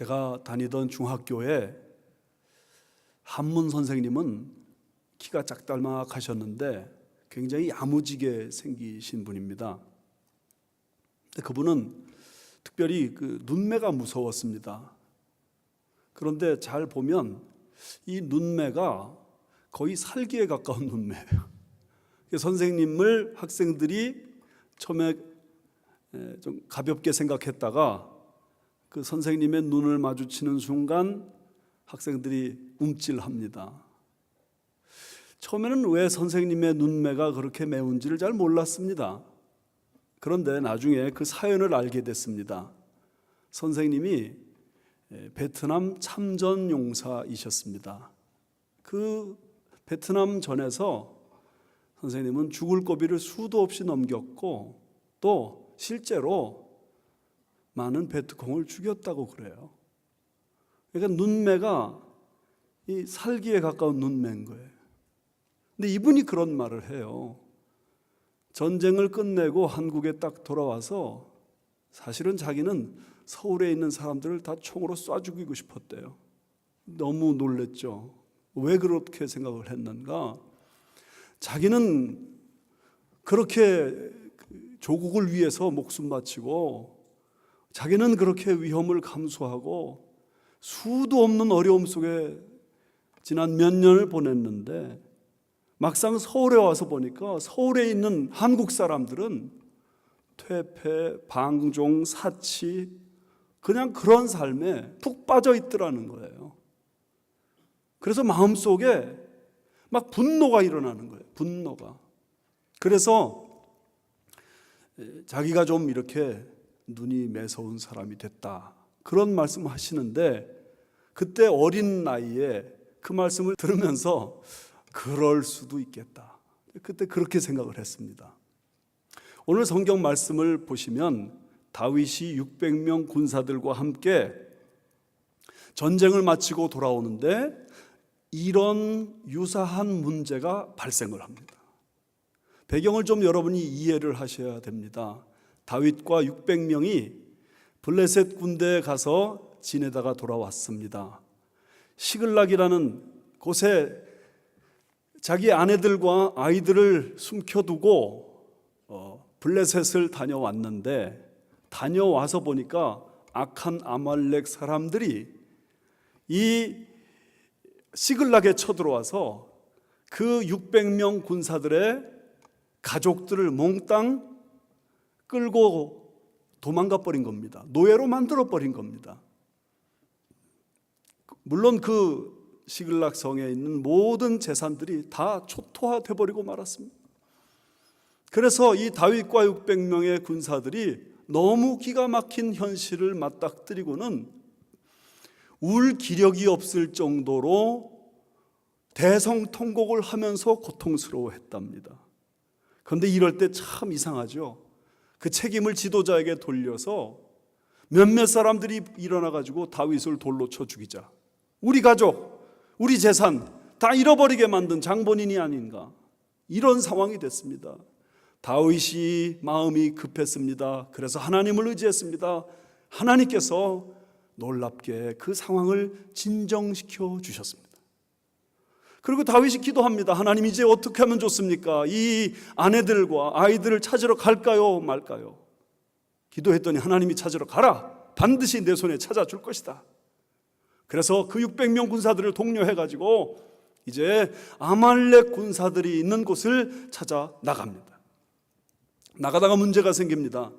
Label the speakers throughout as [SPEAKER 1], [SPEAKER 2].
[SPEAKER 1] 제가 다니던 중학교에 한문 선생님은 키가 작달막하셨는데 굉장히 야무지게 생기신 분입니다. 근데 그분은 특별히 눈매가 무서웠습니다. 그런데 잘 보면 이 눈매가 거의 살기에 가까운 눈매예요. 선생님을 학생들이 처음에 좀 가볍게 생각했다가 그 선생님의 눈을 마주치는 순간 학생들이 움찔합니다. 처음에는 왜 선생님의 눈매가 그렇게 매운지를 잘 몰랐습니다. 그런데 나중에 그 사연을 알게 됐습니다. 선생님이 베트남 참전 용사이셨습니다. 그 베트남 전에서 선생님은 죽을 고비를 수도 없이 넘겼고 또 실제로 많은 베트콩을 죽였다고 그래요. 그러니까 눈매가 이 살기에 가까운 눈매인 거예요. 근데 이분이 그런 말을 해요. 전쟁을 끝내고 한국에 딱 돌아와서 사실은 자기는 서울에 있는 사람들을 다 총으로 쏴 죽이고 싶었대요. 너무 놀랬죠. 왜 그렇게 생각을 했는가? 자기는 그렇게 조국을 위해서 목숨 바치고 자기는 그렇게 위험을 감수하고 수도 없는 어려움 속에 지난 몇 년을 보냈는데 막상 서울에 와서 보니까 서울에 있는 한국 사람들은 퇴폐, 방종, 사치 그냥 그런 삶에 푹 빠져 있더라는 거예요. 그래서 마음속에 막 분노가 일어나는 거예요. 분노가. 그래서 자기가 좀 이렇게 눈이 매서운 사람이 됐다 그런 말씀을 하시는데 그때 어린 나이에 그 말씀을 들으면서 그럴 수도 있겠다. 그때 그렇게 생각을 했습니다. 오늘 성경 말씀을 보시면 다윗이 600명 군사들과 함께 전쟁을 마치고 돌아오는데 이런 유사한 문제가 발생을 합니다. 배경을 좀 여러분이 이해를 하셔야 됩니다. 다윗과 600명이 블레셋 군대에 가서 지내다가 돌아왔습니다. 시글락이라는 곳에 자기 아내들과 아이들을 숨겨두고 블레셋을 다녀왔는데 다녀와서 보니까 악한 아말렉 사람들이 이 시글락에 쳐들어와서 그 600명 군사들의 가족들을 몽땅 끌고 도망가 버린 겁니다. 노예로 만들어 버린 겁니다. 물론 그 시글락 성에 있는 모든 재산들이 다 초토화돼 버리고 말았습니다. 그래서 이 다윗과 600명의 군사들이 너무 기가 막힌 현실을 맞닥뜨리고는 울 기력이 없을 정도로 대성통곡을 하면서 고통스러워했답니다. 그런데 이럴 때 참 이상하죠. 그 책임을 지도자에게 돌려서 몇몇 사람들이 일어나가지고 다윗을 돌로 쳐 죽이자. 우리 가족, 우리 재산 다 잃어버리게 만든 장본인이 아닌가. 이런 상황이 됐습니다. 다윗이 마음이 급했습니다. 그래서 하나님을 의지했습니다. 하나님께서 놀랍게 그 상황을 진정시켜 주셨습니다. 그리고 다윗이 기도합니다. 하나님 이제 어떻게 하면 좋습니까? 이 아내들과 아이들을 찾으러 갈까요 말까요? 기도했더니 하나님이 찾으러 가라. 반드시 내 손에 찾아줄 것이다. 그래서 그 600명 군사들을 독려해가지고 이제 아말렉 군사들이 있는 곳을 찾아 나갑니다. 나가다가 문제가 생깁니다.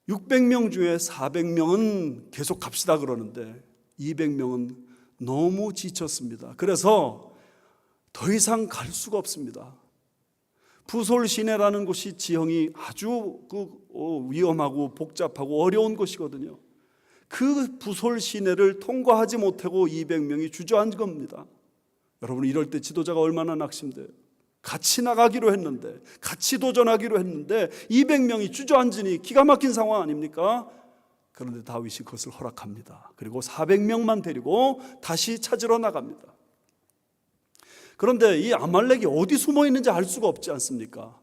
[SPEAKER 1] 600명 중에 400명은 계속 갑시다 그러는데 200명은 너무 지쳤습니다. 그래서 더 이상 갈 수가 없습니다. 부솔 시내라는 곳이 지형이 아주 위험하고 복잡하고 어려운 곳이거든요. 그 부솔 시내를 통과하지 못하고 200명이 주저앉은 겁니다. 여러분 이럴 때 지도자가 얼마나 낙심돼요. 같이 나가기로 했는데 같이 도전하기로 했는데 200명이 주저앉으니 기가 막힌 상황 아닙니까? 그런데 다윗이 그것을 허락합니다. 그리고 400명만 데리고 다시 찾으러 나갑니다. 그런데 이 아말렉이 어디 숨어 있는지 알 수가 없지 않습니까?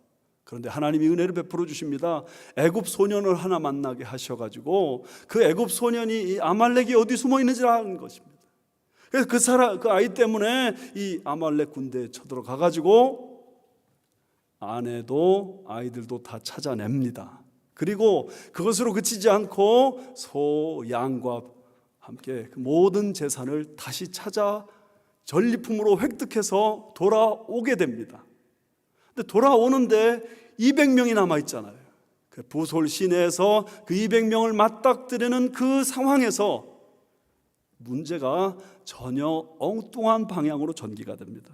[SPEAKER 1] 그런데 하나님이 은혜를 베풀어 주십니다. 애굽 소년을 하나 만나게 하셔가지고 그 애굽 소년이 이 아말렉이 어디 숨어 있는지 아는 것입니다. 그래서 그 아이 때문에 이 아말렉 군대에 쳐들어가가지고 아내도 아이들도 다 찾아냅니다. 그리고 그것으로 그치지 않고 소, 양과 함께 그 모든 재산을 다시 찾아 전리품으로 획득해서 돌아오게 됩니다. 근데 돌아오는데 200명이 남아있잖아요. 그 부솔 시내에서 그 200명을 맞닥뜨리는 그 상황에서 문제가 전혀 엉뚱한 방향으로 전개가 됩니다.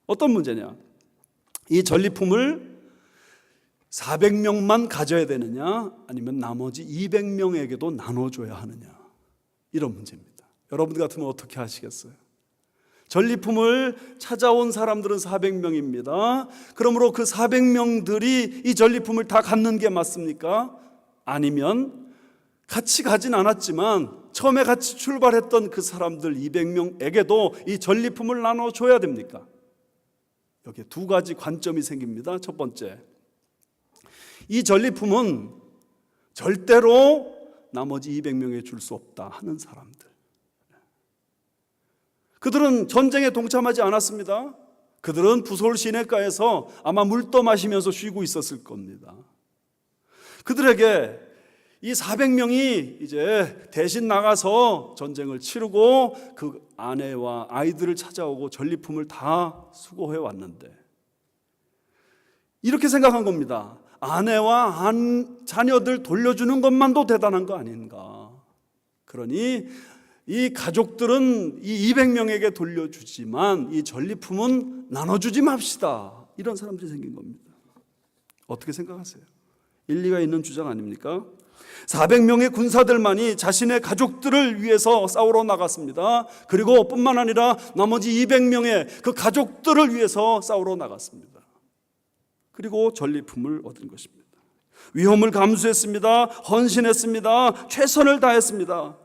[SPEAKER 1] 어떤 문제냐? 이 전리품을 400명만 가져야 되느냐, 아니면 나머지 200명에게도 나눠줘야 하느냐, 이런 문제입니다. 여러분 같으면 어떻게 하시겠어요? 전리품을 찾아온 사람들은 400명입니다. 그러므로 그 400명들이 이 전리품을 다 갖는 게 맞습니까? 아니면 같이 가진 않았지만 처음에 같이 출발했던 그 사람들 200명에게도 이 전리품을 나눠줘야 됩니까? 여기에 두 가지 관점이 생깁니다. 첫 번째, 이 전리품은 절대로 나머지 200명에 줄 수 없다 하는 사람들. 그들은 전쟁에 동참하지 않았습니다. 그들은 부솔 시내가에서 아마 물떠 마시면서 쉬고 있었을 겁니다. 그들에게 이 400명이 이제 대신 나가서 전쟁을 치르고 그 아내와 아이들을 찾아오고 전리품을 다 수거해 왔는데, 이렇게 생각한 겁니다. 아내와 자녀들 돌려주는 것만도 대단한 거 아닌가. 그러니 이 가족들은 이 200명에게 돌려주지만 이 전리품은 나눠주지 맙시다. 이런 사람들이 생긴 겁니다. 어떻게 생각하세요? 일리가 있는 주장 아닙니까? 400명의 군사들만이 자신의 가족들을 위해서 싸우러 나갔습니다. 그리고 뿐만 아니라 나머지 200명의 그 가족들을 위해서 싸우러 나갔습니다. 그리고 전리품을 얻은 것입니다. 위험을 감수했습니다. 헌신했습니다. 최선을 다했습니다.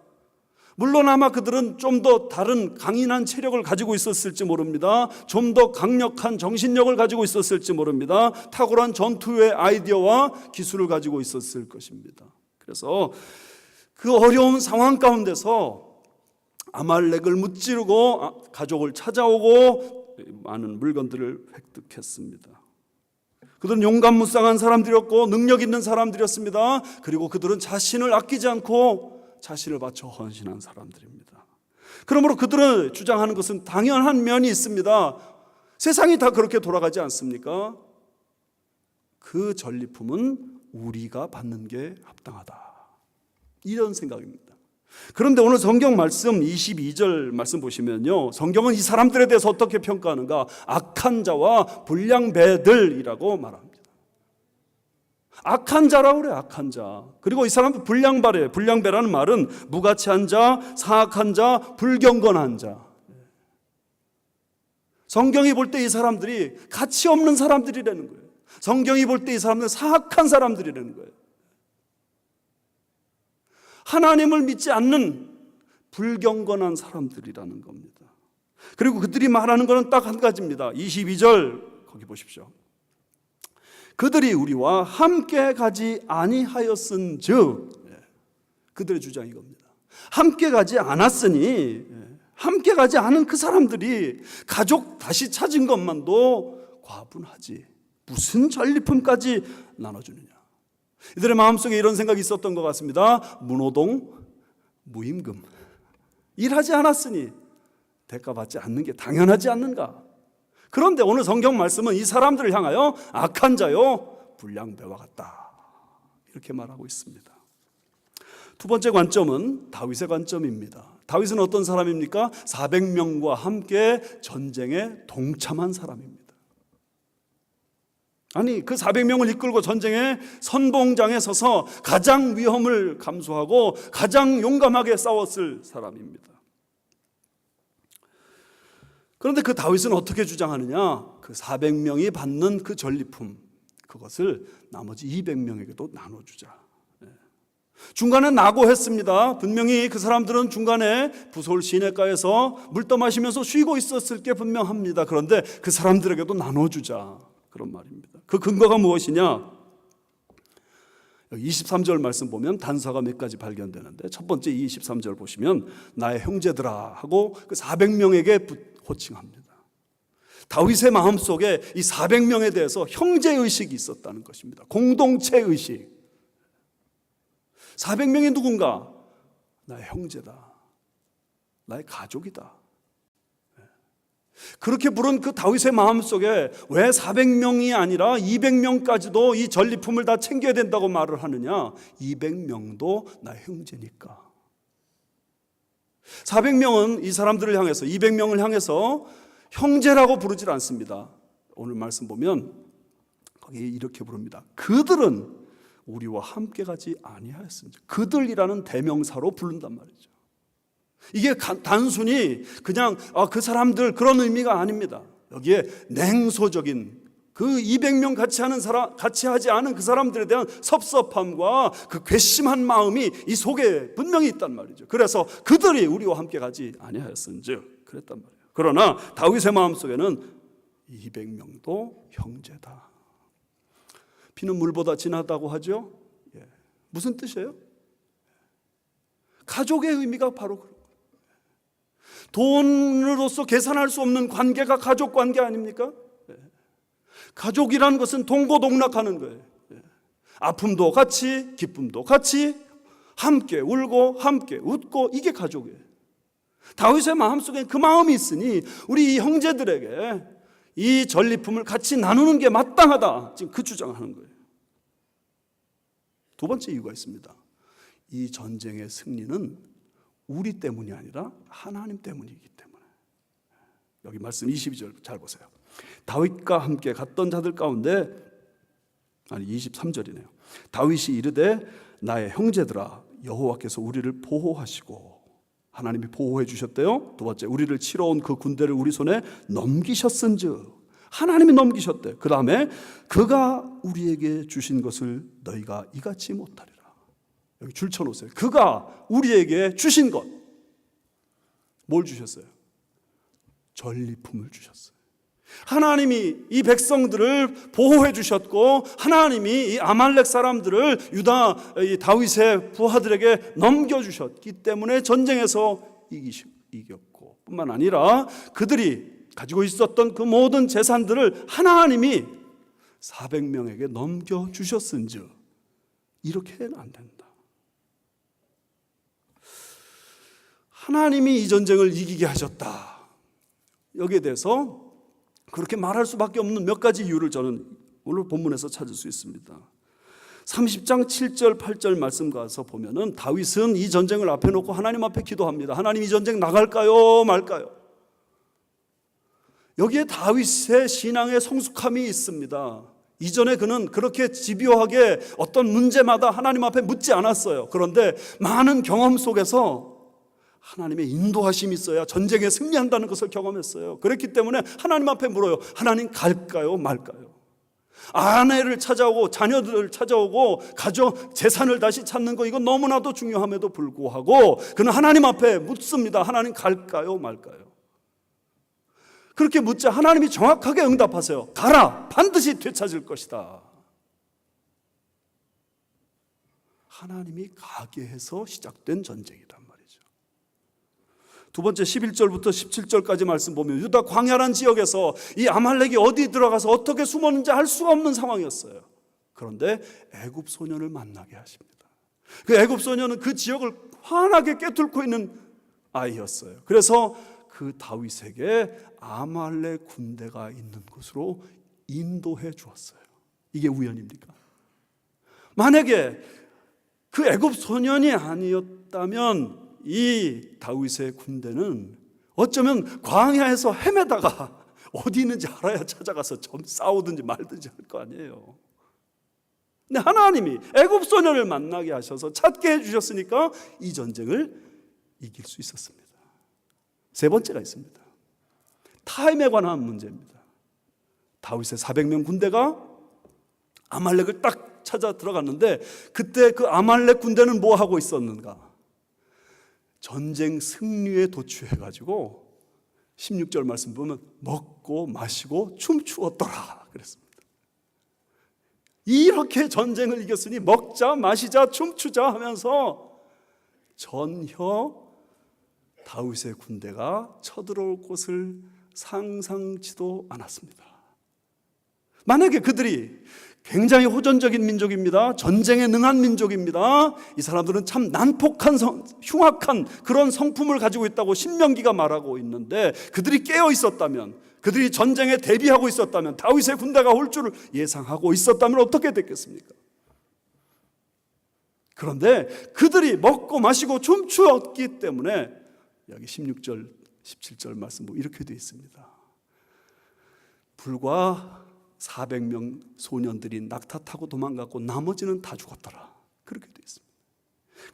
[SPEAKER 1] 물론 아마 그들은 좀 더 다른 강인한 체력을 가지고 있었을지 모릅니다. 좀 더 강력한 정신력을 가지고 있었을지 모릅니다. 탁월한 전투의 아이디어와 기술을 가지고 있었을 것입니다. 그래서 그 어려운 상황 가운데서 아말렉을 무찌르고 가족을 찾아오고 많은 물건들을 획득했습니다. 그들은 용감무쌍한 사람들이었고 능력 있는 사람들이었습니다. 그리고 그들은 자신을 아끼지 않고 자신을 바쳐 헌신한 사람들입니다. 그러므로 그들은 주장하는 것은 당연한 면이 있습니다. 세상이 다 그렇게 돌아가지 않습니까? 그 전리품은 우리가 받는 게 합당하다, 이런 생각입니다. 그런데 오늘 성경 말씀 22절 말씀 보시면요, 성경은 이 사람들에 대해서 어떻게 평가하는가? 악한 자와 불량배들이라고 말합니다. 악한 자라고 그래요. 악한 자. 그리고 이 사람들 불량배래요. 불량배라는 말은 무가치한 자, 사악한 자, 불경건한 자. 성경이 볼 때 이 사람들이 가치 없는 사람들이라는 거예요. 성경이 볼 때 이 사람들은 사악한 사람들이라는 거예요. 하나님을 믿지 않는 불경건한 사람들이라는 겁니다. 그리고 그들이 말하는 것은 딱 한 가지입니다. 22절 거기 보십시오. 그들이 우리와 함께 가지 아니하였은즉, 그들의 주장이 이겁니다. 함께 가지 않았으니, 함께 가지 않은 그 사람들이 가족 다시 찾은 것만도 과분하지 무슨 전리품까지 나눠주느냐. 이들의 마음속에 이런 생각이 있었던 것 같습니다. 무노동, 무임금. 일하지 않았으니 대가받지 않는 게 당연하지 않는가. 그런데 오늘 성경 말씀은 이 사람들을 향하여 악한 자요, 불량배와 같다, 이렇게 말하고 있습니다. 두 번째 관점은 다윗의 관점입니다. 다윗은 어떤 사람입니까? 400명과 함께 전쟁에 동참한 사람입니다. 아니, 그 400명을 이끌고 전쟁의 선봉장에 서서 가장 위험을 감수하고 가장 용감하게 싸웠을 사람입니다. 그런데 그 다윗은 어떻게 주장하느냐? 그 400명이 받는 그 전리품, 그것을 나머지 200명에게도 나눠주자. 중간에 낙오했습니다. 분명히 그 사람들은 중간에 부솔 시내가에서 물떠 마시면서 쉬고 있었을 게 분명합니다. 그런데 그 사람들에게도 나눠주자, 그런 말입니다. 그 근거가 무엇이냐? 23절 말씀 보면 단서가 몇 가지 발견되는데, 첫 번째 23절 보시면 나의 형제들아 하고 그 400명에게 호칭합니다. 다윗의 마음속에 이 400명에 대해서 형제의식이 있었다는 것입니다. 공동체의식. 400명이 누군가? 나의 형제다, 나의 가족이다. 그렇게 부른 그 다윗의 마음속에 왜 400명이 아니라 200명까지도 이 전리품을 다 챙겨야 된다고 말을 하느냐? 200명도 나의 형제니까. 400명은 이 사람들을 향해서, 200명을 향해서 형제라고 부르질 않습니다. 오늘 말씀 보면 거기 이렇게 부릅니다. 그들은 우리와 함께 가지 아니하였습니다. 그들이라는 대명사로 부른단 말이죠. 이게 단순히 그냥 그 사람들 그런 의미가 아닙니다. 여기에 냉소적인 그 200명 같이 하지 않은 그 사람들에 대한 섭섭함과 그 괘씸한 마음이 이 속에 분명히 있단 말이죠. 그래서 그들이 우리와 함께 가지 아니하였은즉 그랬단 말이에요. 그러나 다윗의 마음속에는 200명도 형제다. 피는 물보다 진하다고 하죠. 무슨 뜻이에요? 가족의 의미가 바로 그런 거예요. 돈으로서 계산할 수 없는 관계가 가족 관계 아닙니까? 가족이라는 것은 동고동락하는 거예요. 아픔도 같이, 기쁨도 같이, 함께 울고 함께 웃고, 이게 가족이에요. 다윗의 마음속에 그 마음이 있으니 우리 이 형제들에게 이 전리품을 같이 나누는 게 마땅하다, 지금 그 주장을 하는 거예요. 두 번째 이유가 있습니다. 이 전쟁의 승리는 우리 때문이 아니라 하나님 때문이기 때문에. 여기 말씀 22절 잘 보세요. 다윗과 함께 갔던 자들 가운데, 23절이네요. 다윗이 이르되 나의 형제들아, 여호와께서 우리를 보호하시고, 하나님이 보호해 주셨대요. 두 번째, 우리를 치러 온 그 군대를 우리 손에 넘기셨은즉, 하나님이 넘기셨대. 그 다음에 그가 우리에게 주신 것을 너희가 이같이 못하리라. 여기 줄 쳐놓으세요. 그가 우리에게 주신 것, 뭘 주셨어요? 전리품을 주셨어요. 하나님이 이 백성들을 보호해 주셨고, 하나님이 이 아말렉 사람들을 유다 이 다윗의 부하들에게 넘겨주셨기 때문에 전쟁에서 이겼고, 뿐만 아니라 그들이 가지고 있었던 그 모든 재산들을 하나님이 400명에게 넘겨주셨은즉 이렇게는 안 된다. 하나님이 이 전쟁을 이기게 하셨다. 여기에 대해서 그렇게 말할 수밖에 없는 몇 가지 이유를 저는 오늘 본문에서 찾을 수 있습니다. 30장 7절 8절 말씀 가서 보면은 다윗은 이 전쟁을 앞에 놓고 하나님 앞에 기도합니다. 하나님, 이 전쟁 나갈까요 말까요? 여기에 다윗의 신앙의 성숙함이 있습니다. 이전에 그는 그렇게 집요하게 어떤 문제마다 하나님 앞에 묻지 않았어요. 그런데 많은 경험 속에서 하나님의 인도하심이 있어야 전쟁에 승리한다는 것을 경험했어요. 그렇기 때문에 하나님 앞에 물어요. 하나님, 갈까요 말까요? 아내를 찾아오고 자녀들을 찾아오고 가족 재산을 다시 찾는 거, 이건 너무나도 중요함에도 불구하고 그는 하나님 앞에 묻습니다. 하나님, 갈까요 말까요? 그렇게 묻자 하나님이 정확하게 응답하세요. 가라, 반드시 되찾을 것이다. 하나님이 가게 해서 시작된 전쟁이란 말이죠. 두 번째 11절부터 17절까지 말씀 보면 유다 광야란 지역에서 이 아말렉이 어디 들어가서 어떻게 숨었는지 알 수가 없는 상황이었어요. 그런데 애굽 소년을 만나게 하십니다. 그 애굽 소년은 그 지역을 환하게 꿰뚫고 있는 아이였어요. 그래서 그 다윗에게 아말렉 군대가 있는 곳으로 인도해 주었어요. 이게 우연입니까? 만약에 그 애굽 소년이 아니었다면 이 다윗의 군대는 어쩌면 광야에서 헤매다가 어디 있는지 알아야 찾아가서 좀 싸우든지 말든지 할 거 아니에요. 근데 하나님이 애굽 소년을 만나게 하셔서 찾게 해주셨으니까 이 전쟁을 이길 수 있었습니다. 세 번째가 있습니다. 타임에 관한 문제입니다. 다윗의 400명 군대가 아말렉을 딱 찾아 들어갔는데 그때 그 아말렉 군대는 뭐 하고 있었는가? 전쟁 승리에 도취해가지고 16절 말씀 보면 먹고 마시고 춤추었더라 그랬습니다. 이렇게 전쟁을 이겼으니 먹자 마시자 춤추자 하면서 전혀 다윗의 군대가 쳐들어올 곳을 상상치도 않았습니다. 만약에 그들이 굉장히 호전적인 민족입니다. 전쟁에 능한 민족입니다. 이 사람들은 참 난폭한 흉악한 그런 성품을 가지고 있다고 신명기가 말하고 있는데, 그들이 깨어 있었다면, 그들이 전쟁에 대비하고 있었다면, 다윗의 군대가 올 줄을 예상하고 있었다면 어떻게 됐겠습니까? 그런데 그들이 먹고 마시고 춤추었기 때문에 여기 16절 17절 말씀 보면 이렇게 되어 있습니다. 불과 400명 소년들이 낙타 타고 도망갔고 나머지는 다 죽었더라. 그렇게 되어 있습니다.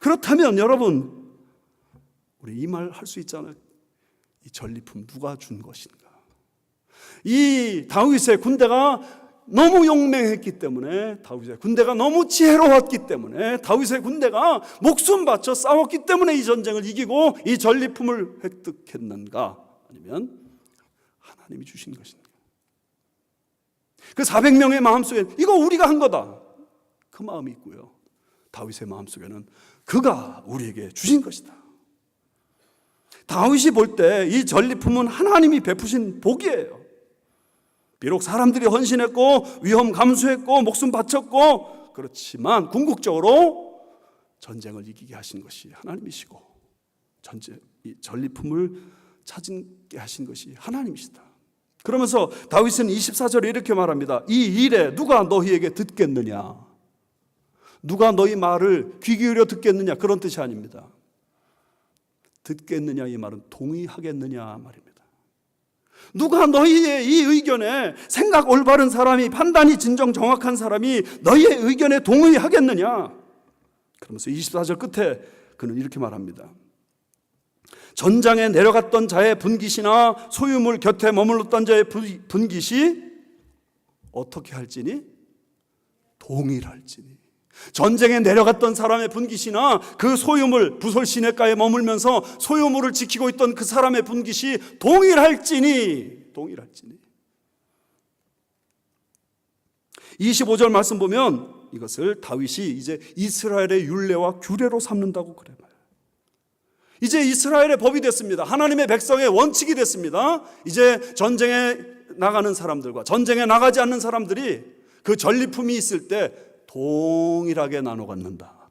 [SPEAKER 1] 그렇다면 여러분, 우리 이 말 할 수 있잖아요. 이 전리품 누가 준 것인가? 이 다윗의 군대가 너무 용맹했기 때문에, 다윗의 군대가 너무 지혜로웠기 때문에, 다윗의 군대가 목숨 바쳐 싸웠기 때문에 이 전쟁을 이기고 이 전리품을 획득했는가? 아니면 하나님이 주신 것인가? 그 400명의 마음속에 이거 우리가 한 거다, 그 마음이 있고요, 다윗의 마음속에는 그가 우리에게 주신 것이다. 다윗이 볼 때 이 전리품은 하나님이 베푸신 복이에요. 비록 사람들이 헌신했고 위험 감수했고 목숨 바쳤고, 그렇지만 궁극적으로 전쟁을 이기게 하신 것이 하나님이시고 이 전리품을 찾게 하신 것이 하나님이시다. 그러면서 다윗은 24절에 이렇게 말합니다. 이 일에 누가 너희에게 듣겠느냐? 누가 너희 말을 귀 기울여 듣겠느냐? 그런 뜻이 아닙니다. 듣겠느냐 이 말은 동의하겠느냐 말입니다. 누가 너희의 이 의견에, 생각 올바른 사람이, 판단이 진정 정확한 사람이 너희의 의견에 동의하겠느냐? 그러면서 24절 끝에 그는 이렇게 말합니다. 전장에 내려갔던 자의 분깃이나 소유물 곁에 머물렀던 자의 분깃이 어떻게 할지니? 동일할지니. 전쟁에 내려갔던 사람의 분깃이나 그 소유물, 부솔 시내가에 머물면서 소유물을 지키고 있던 그 사람의 분깃이 동일할지니. 25절 말씀 보면 이것을 다윗이 이제 이스라엘의 율례와 규례로 삼는다고 그래요. 이제 이스라엘의 법이 됐습니다. 하나님의 백성의 원칙이 됐습니다. 이제 전쟁에 나가는 사람들과 전쟁에 나가지 않는 사람들이 그 전리품이 있을 때 동일하게 나눠 갖는다.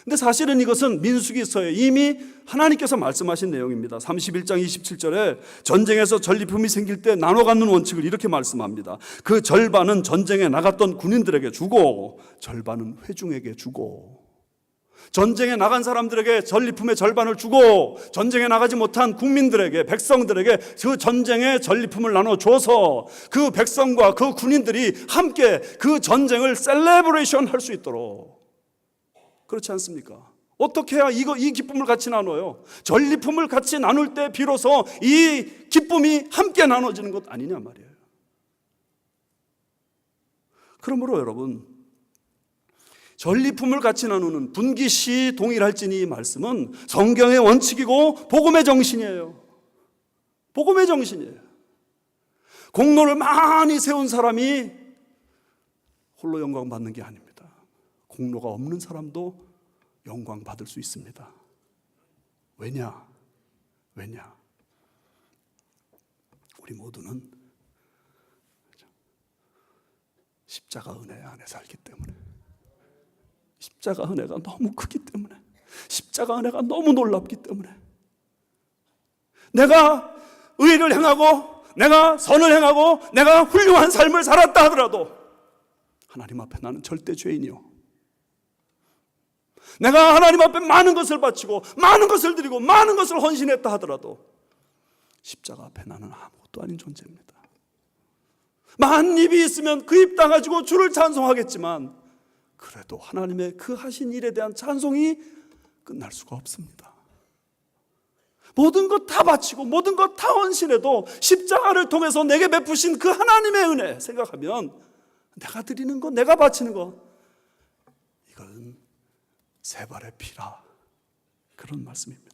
[SPEAKER 1] 근데 사실은 이것은 민수기서에 이미 하나님께서 말씀하신 내용입니다. 31장 27절에 전쟁에서 전리품이 생길 때 나눠 갖는 원칙을 이렇게 말씀합니다. 그 절반은 전쟁에 나갔던 군인들에게 주고 절반은 회중에게 주고. 전쟁에 나간 사람들에게 전리품의 절반을 주고 전쟁에 나가지 못한 국민들에게, 백성들에게 그 전쟁의 전리품을 나눠줘서 그 백성과 그 군인들이 함께 그 전쟁을 셀레브레이션 할 수 있도록. 그렇지 않습니까? 어떻게 해야 이 기쁨을 같이 나눠요? 전리품을 같이 나눌 때 비로소 이 기쁨이 함께 나눠지는 것 아니냐 말이에요. 그러므로 여러분, 전리품을 같이 나누는 분깃이 동일할지니 이 말씀은 성경의 원칙이고 복음의 정신이에요. 복음의 정신이에요. 공로를 많이 세운 사람이 홀로 영광 받는 게 아닙니다. 공로가 없는 사람도 영광 받을 수 있습니다. 왜냐? 우리 모두는 십자가 은혜 안에 살기 때문에, 십자가 은혜가 너무 크기 때문에, 십자가 은혜가 너무 놀랍기 때문에, 내가 의를 행하고 내가 선을 행하고 내가 훌륭한 삶을 살았다 하더라도 하나님 앞에 나는 절대 죄인이요, 내가 하나님 앞에 많은 것을 바치고 많은 것을 드리고 많은 것을 헌신했다 하더라도 십자가 앞에 나는 아무것도 아닌 존재입니다. 만 입이 있으면 그 입 다 가지고 주를 찬송하겠지만 그래도 하나님의 그 하신 일에 대한 찬송이 끝날 수가 없습니다. 모든 것 다 바치고 모든 것 다 헌신해도 십자가를 통해서 내게 베푸신 그 하나님의 은혜 생각하면 내가 드리는 것, 내가 바치는 것, 이건 세 발의 피라, 그런 말씀입니다.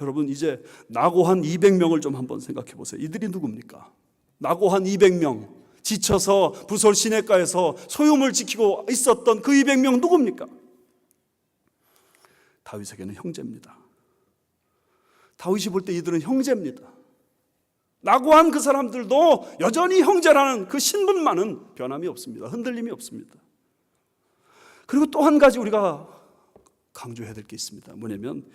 [SPEAKER 1] 여러분, 이제 낙오한 200명을 좀 한번 생각해 보세요. 이들이 누굽니까? 낙오한 200명, 지쳐서 부솔 시내가에서 소유물 지키고 있었던 그 200명 누굽니까? 다윗에게는 형제입니다. 다윗이 볼 때 이들은 형제입니다. 낙오한 그 사람들도 여전히 형제라는 그 신분만은 변함이 없습니다. 흔들림이 없습니다. 그리고 또 한 가지 우리가 강조해야 될 게 있습니다. 뭐냐면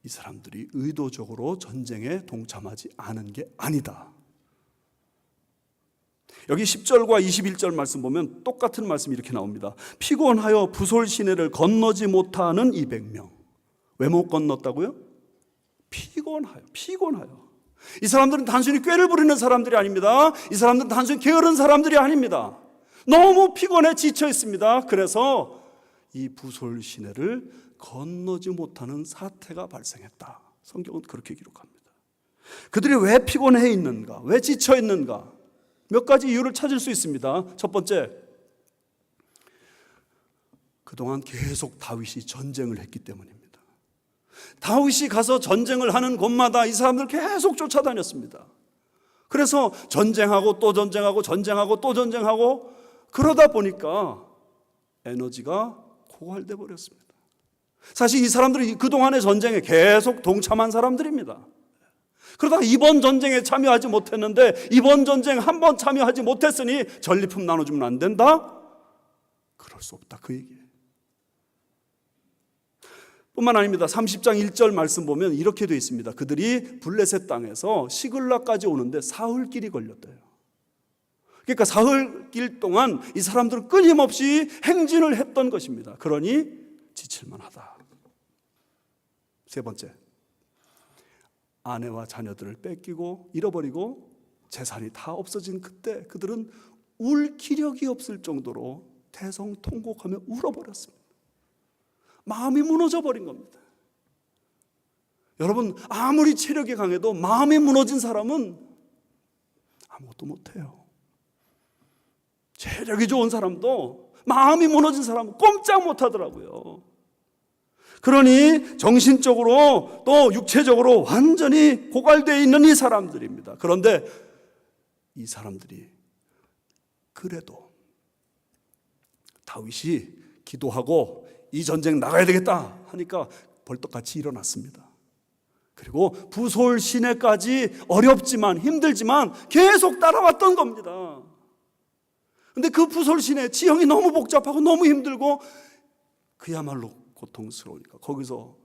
[SPEAKER 1] 이 사람들이 의도적으로 전쟁에 동참하지 않은 게 아니다. 여기 10절과 21절 말씀 보면 똑같은 말씀이 이렇게 나옵니다. 피곤하여 부솔 시내를 건너지 못하는 200명. 왜 못 건넜다고요? 피곤하여. 이 사람들은 단순히 꾀를 부리는 사람들이 아닙니다. 이 사람들은 단순히 게으른 사람들이 아닙니다. 너무 피곤해 지쳐 있습니다. 그래서 이 부솔 시내를 건너지 못하는 사태가 발생했다. 성경은 그렇게 기록합니다. 그들이 왜 피곤해 있는가? 왜 지쳐 있는가? 몇 가지 이유를 찾을 수 있습니다. 첫 번째, 그동안 계속 다윗이 전쟁을 했기 때문입니다. 다윗이 가서 전쟁을 하는 곳마다 이 사람들 계속 쫓아다녔습니다. 그래서 전쟁하고 또 전쟁하고 전쟁하고 또 전쟁하고 그러다 보니까 에너지가 고갈돼 버렸습니다. 사실 이 사람들이 그동안의 전쟁에 계속 동참한 사람들입니다. 그러다가 이번 전쟁에 참여하지 못했는데 이번 전쟁 한 번 참여하지 못했으니 전리품 나눠주면 안 된다? 그럴 수 없다 그 얘기예요. 뿐만 아닙니다. 30장 1절 말씀 보면 이렇게 되어 있습니다. 그들이 블레셋 땅에서 시글락까지 오는데 사흘길이 걸렸대요. 그러니까 사흘길 동안 이 사람들은 끊임없이 행진을 했던 것입니다. 그러니 지칠만하다. 세 번째, 아내와 자녀들을 뺏기고 잃어버리고 재산이 다 없어진 그때 그들은 울 기력이 없을 정도로 대성통곡하며 울어버렸습니다. 마음이 무너져 버린 겁니다. 여러분, 아무리 체력이 강해도 마음이 무너진 사람은 아무것도 못해요. 체력이 좋은 사람도 마음이 무너진 사람은 꼼짝 못하더라고요. 그러니 정신적으로 또 육체적으로 완전히 고갈되어 있는 이 사람들입니다. 그런데 이 사람들이 그래도 다윗이 기도하고 이 전쟁 나가야 되겠다 하니까 벌떡같이 일어났습니다. 그리고 부솔 시내까지 어렵지만 힘들지만 계속 따라왔던 겁니다. 그런데 그 부솔 시내 지형이 너무 복잡하고 너무 힘들고 그야말로 고통스러우니까 거기서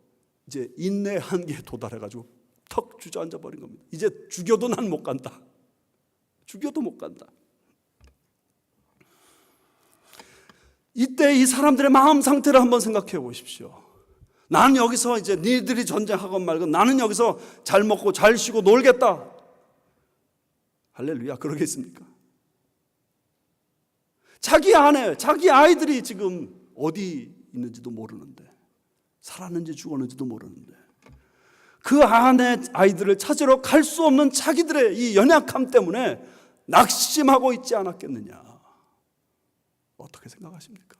[SPEAKER 1] 이제 인내 한계에 도달해가지고 턱 주저앉아 버린 겁니다. 이제 죽여도 난 못 간다. 죽여도 못 간다. 이때 이 사람들의 마음 상태를 한번 생각해 보십시오. 나는 여기서 이제 니들이 전쟁하건 말건 나는 여기서 잘 먹고 잘 쉬고 놀겠다. 할렐루야, 그러겠습니까? 자기 아내, 자기 아이들이 지금 어디 있는지도 모르는데, 살았는지 죽었는지도 모르는데 그 아내 아이들을 찾으러 갈 수 없는 자기들의 이 연약함 때문에 낙심하고 있지 않았겠느냐. 어떻게 생각하십니까?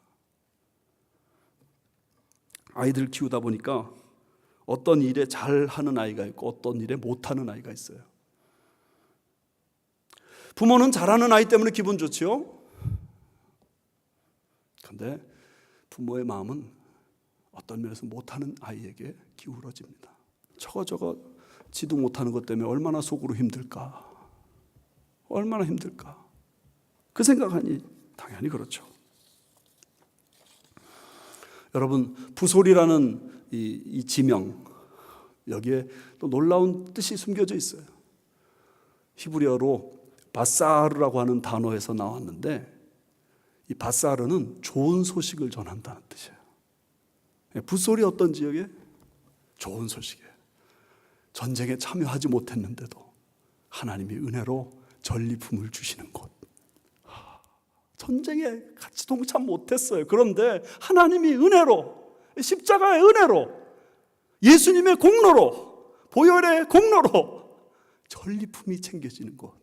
[SPEAKER 1] 아이들 키우다 보니까 어떤 일에 잘하는 아이가 있고 어떤 일에 못하는 아이가 있어요. 부모는 잘하는 아이 때문에 기분 좋지요. 그런데 부모의 마음은 어떤 면에서 못하는 아이에게 기울어집니다. 저거 지도 못하는 것 때문에 얼마나 속으로 힘들까. 얼마나 힘들까. 그 생각하니 당연히 그렇죠. 여러분, 부솔이라는 이 지명, 여기에 또 놀라운 뜻이 숨겨져 있어요. 히브리어로 바사르라고 하는 단어에서 나왔는데 이 바사르는 좋은 소식을 전한다는 뜻이에요. 부솔이 어떤 지역에? 좋은 소식이에요. 전쟁에 참여하지 못했는데도 하나님이 은혜로 전리품을 주시는 곳. 전쟁에 같이 동참 못했어요. 그런데 하나님이 은혜로, 십자가의 은혜로, 예수님의 공로로, 보혈의 공로로 전리품이 챙겨지는 곳.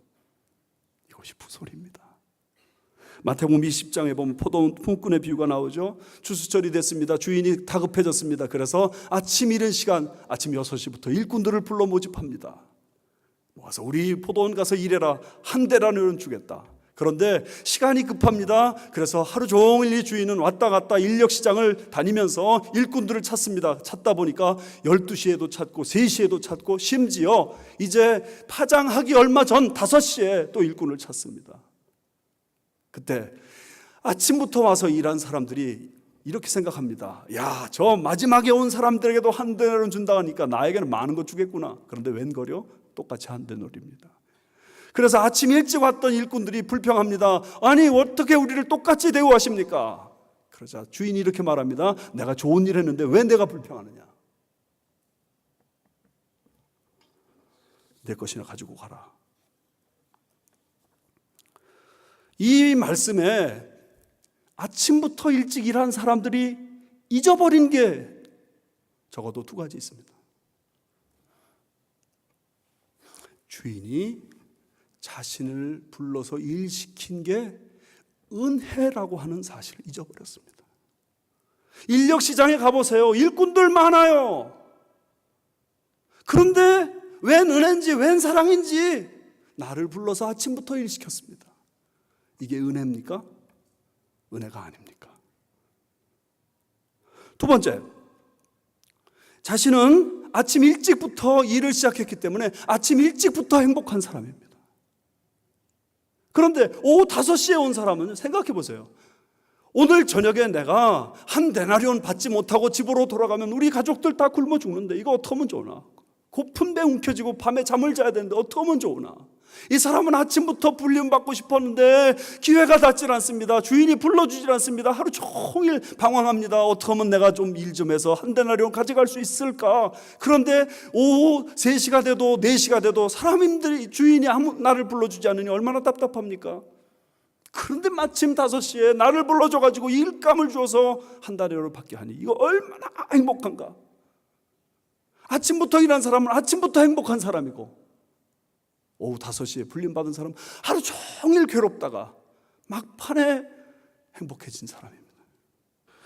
[SPEAKER 1] 이것이 부솔입니다. 마태복음 20장에 보면 포도 품꾼의 비유가 나오죠. 추수철이 됐습니다. 주인이 다급해졌습니다. 그래서 아침 이른 시간, 아침 6시부터 일꾼들을 불러 모집합니다. 모아서 우리 포도원 가서 일해라. 한 대라는 주겠다. 그런데 시간이 급합니다. 그래서 하루 종일 이 주인은 왔다 갔다 인력시장을 다니면서 일꾼들을 찾습니다. 찾다 보니까 12시에도 찾고 3시에도 찾고 심지어 이제 파장하기 얼마 전 5시에 또 일꾼을 찾습니다. 그때 아침부터 와서 일한 사람들이 이렇게 생각합니다. 야, 저 마지막에 온 사람들에게도 한 데나리온 준다 하니까 나에게는 많은 거 주겠구나. 그런데 웬걸요? 똑같이 한 데나리온입니다. 그래서 아침 일찍 왔던 일꾼들이 불평합니다. 아니, 어떻게 우리를 똑같이 대우하십니까? 그러자 주인이 이렇게 말합니다. 내가 좋은 일 했는데 왜 내가 불평하느냐? 내 것이나 가지고 가라. 이 말씀에 아침부터 일찍 일한 사람들이 잊어버린 게 적어도 2가지 있습니다. 주인이 자신을 불러서 일시킨 게 은혜라고 하는 사실을 잊어버렸습니다. 인력시장에 가보세요. 일꾼들 많아요. 그런데 웬 은혜인지 웬 사랑인지 나를 불러서 아침부터 일시켰습니다. 이게 은혜입니까? 은혜가 아닙니까? 2번째, 자신은 아침 일찍부터 일을 시작했기 때문에 아침 일찍부터 행복한 사람입니다. 그런데 오후 5시에 온 사람은 생각해 보세요. 오늘 저녁에 내가 한 데나리온 받지 못하고 집으로 돌아가면 우리 가족들 다 굶어 죽는데 이거 어떻게 하면 좋으나? 고픈 배 움켜쥐고 밤에 잠을 자야 되는데 어떻게 하면 좋으나? 이 사람은 아침부터 불림받고 싶었는데 기회가 닿질 않습니다. 주인이 불러주질 않습니다. 하루 종일 방황합니다. 어떻게 하면 내가 좀 일 좀 해서 한 데나리온 가져갈 수 있을까? 그런데 오후 3시가 돼도 4시가 돼도 사람들이 주인이 나를 불러주지 않으니 얼마나 답답합니까? 그런데 마침 5시에 나를 불러줘가지고 일감을 주어서 한 데나리온을 받게 하니 이거 얼마나 행복한가? 아침부터 일한 사람은 아침부터 행복한 사람이고 오후 5시에 불림받은 사람은 하루 종일 괴롭다가 막판에 행복해진 사람입니다.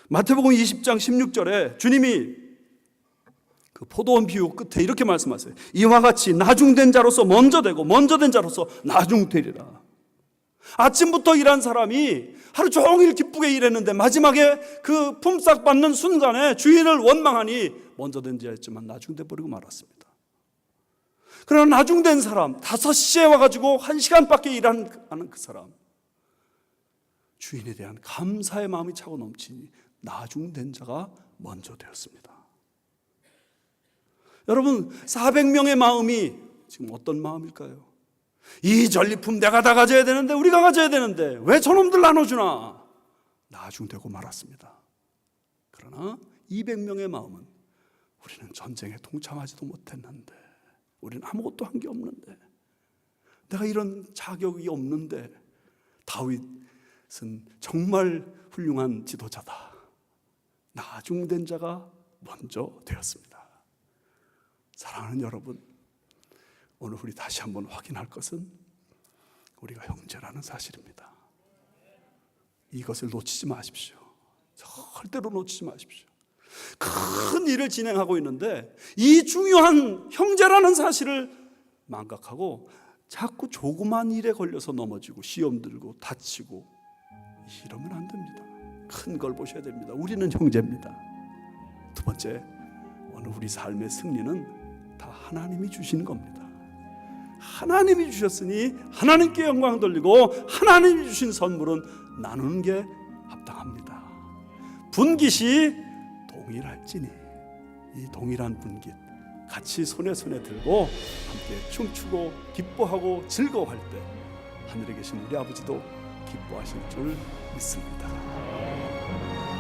[SPEAKER 1] 마태복음 20장 16절에 주님이 그 포도원 비유 끝에 이렇게 말씀하세요. 이와 같이 나중된 자로서 먼저 되고 먼저 된 자로서 나중되리라. 아침부터 일한 사람이 하루 종일 기쁘게 일했는데 마지막에 그 품삯 받는 순간에 주인을 원망하니 먼저 된 자였지만 나중돼 버리고 말았습니다. 그러나 나중된 사람, 5시에 와가지고 1시간밖에 일하는 그 사람, 주인에 대한 감사의 마음이 차고 넘치니 나중된 자가 먼저 되었습니다. 여러분, 400명의 마음이 지금 어떤 마음일까요? 이 전리품 내가 다 가져야 되는데, 우리가 가져야 되는데 왜 저놈들 나눠주나? 나중되고 말았습니다. 그러나 200명의 마음은 우리는 전쟁에 동참하지도 못했는데, 우리는 아무것도 한 게 없는데, 내가 이런 자격이 없는데 다윗은 정말 훌륭한 지도자다. 나중된 자가 먼저 되었습니다. 사랑하는 여러분, 오늘 우리 다시 한번 확인할 것은 우리가 형제라는 사실입니다. 이것을 놓치지 마십시오. 절대로 놓치지 마십시오. 큰 일을 진행하고 있는데 이 중요한 형제라는 사실을 망각하고 자꾸 조그만 일에 걸려서 넘어지고 시험 들고 다치고 이러면 안 됩니다. 큰 걸 보셔야 됩니다. 우리는 형제입니다. 2번째, 오늘 우리 삶의 승리는 다 하나님이 주시는 겁니다. 하나님이 주셨으니 하나님께 영광 돌리고 하나님이 주신 선물은 나누는 게 합당합니다. 분깃이 동일할지니 이 동일한 분깃 같이 손에 들고 함께 춤추고 기뻐하고 즐거워할 때 하늘에 계신 우리 아버지도 기뻐하실 줄 믿습니다.